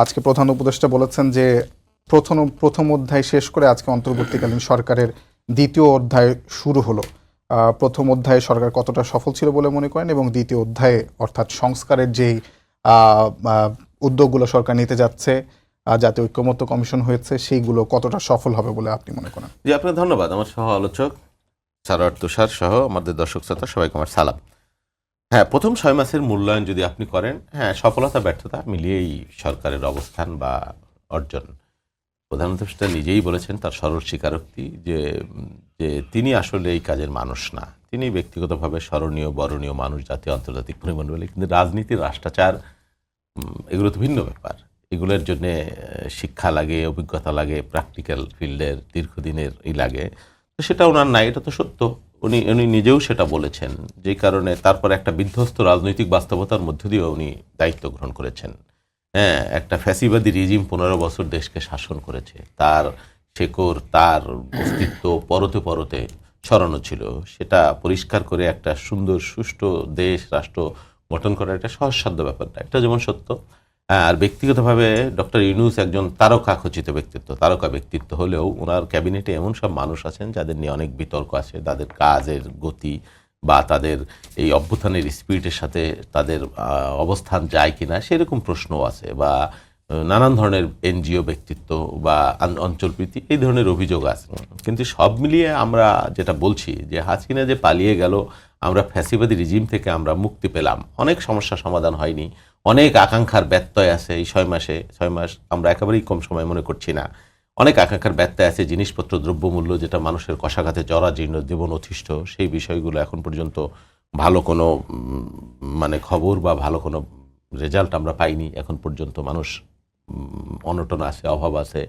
আজকে প্রধান উপদেষ্টা বলেছেন যে প্রথম অধ্যায় শেষ করে আজকে অন্তর্বর্তীকালীন সরকারের দ্বিতীয় অধ্যায় শুরু হলো। প্রথম অধ্যায়ে সরকার কতটা সফল ছিল বলে মনে করেন, এবং দ্বিতীয় অধ্যায়ে অর্থাৎ সংস্কারের যেই উদ্যোগগুলো সরকার নিতে যাচ্ছে, যাতে ঐক্যমত্য কমিশন হয়েছে, সেইগুলো কতটা সফল হবে বলে আপনি মনে করেন? জি, আপনাকে ধন্যবাদ। আমার সহ আলোচক সারোয়ার তুষার সহ আমাদের দর্শক শ্রোতা সবাইকে আমার সালাম। হ্যাঁ, প্রথম 6 মাসের মূল্যায়ন যদি আপনি করেন, হ্যাঁ, সফলতা ব্যর্থতা মিলিয়েই সরকারের অবস্থান বা অর্জন। প্রধান উপদেষ্টা নিজেই বলেছেন তার সরল স্বীকারোক্তি যে যে তিনি আসলে এই কাজের মানুষ না। তিনি ব্যক্তিগতভাবে স্মরণীয় বরণীয় মানুষ, জাতীয় আন্তর্জাতিক পরিমণ্ডলে, কিন্তু রাজনীতি রাষ্ট্রাচার এগুলো তো ভিন্ন ব্যাপার। এগুলোর জন্যে শিক্ষা লাগে, অভিজ্ঞতা লাগে, প্র্যাকটিক্যাল ফিল্ডের দীর্ঘদিনের লাগে। তো সেটা ওনার নাই, এটা তো সত্য। উনি উনি নিজেও সেটা বলেছেন, যেই কারণে তারপর একটা বিধ্বস্ত রাজনৈতিক বাস্তবতার মধ্য দিয়েও উনি দায়িত্ব গ্রহণ করেছেন। হ্যাঁ, একটা ফ্যাসিবাদী রিজিম 15 বছর দেশকে শাসন করেছে। তার শেকড়, তার অস্তিত্ব পরতে পরতে ছড়ানো ছিল। সেটা পরিষ্কার করে একটা সুন্দর সুষ্ঠু দেশ রাষ্ট্র গঠন করা একটা সহজসাধ্য ব্যাপার না। এটা যেমন সত্য। আর ব্যক্তিগতভাবে ডক্টর ইউনূস একজন তারকা খচিত ব্যক্তিত্ব, তারকা ব্যক্তিত্ব হলেও ওনার ক্যাবিনেটে এমন সব মানুষ আছেন যাদের নিয়ে অনেক বিতর্ক আছে। তাদের কাজের গতি বা তাদের এই অভ্যুত্থানের স্পিরিটের সাথে তাদের অবস্থান যায় কিনা সেরকম প্রশ্নও আছে, বা নানান ধরনের এনজিও ব্যক্তিত্ব বা অঞ্চলপ্রীতি এই ধরনের অভিযোগ আছে। কিন্তু সব মিলিয়ে আমরা যেটা বলছি যে হাসিনা যে পালিয়ে গেল, আমরা ফ্যাসিবাদী রিজিম থেকে আমরা মুক্তি পেলাম, অনেক সমস্যা সমাধান হয়নি, অনেক আকাঙ্ক্ষার ব্যত্যয় আছে। এই 6 মাস আমরা একেবারেই কম সময় মনে করছি না। অনেক আকাঙ্ক্ষার ব্যত্যয় আছে, জিনিসপত্র দ্রব্যমূল্য যেটা মানুষের কষাঘাতে জরাজীর্ণ, জীবন অতিষ্ঠ, সেই বিষয়গুলো এখন পর্যন্ত ভালো কোনো মানে খবর বা ভালো কোনো রেজাল্ট আমরা পাইনি এখন পর্যন্ত। মানুষ অনটন আছে, অভাব আছে।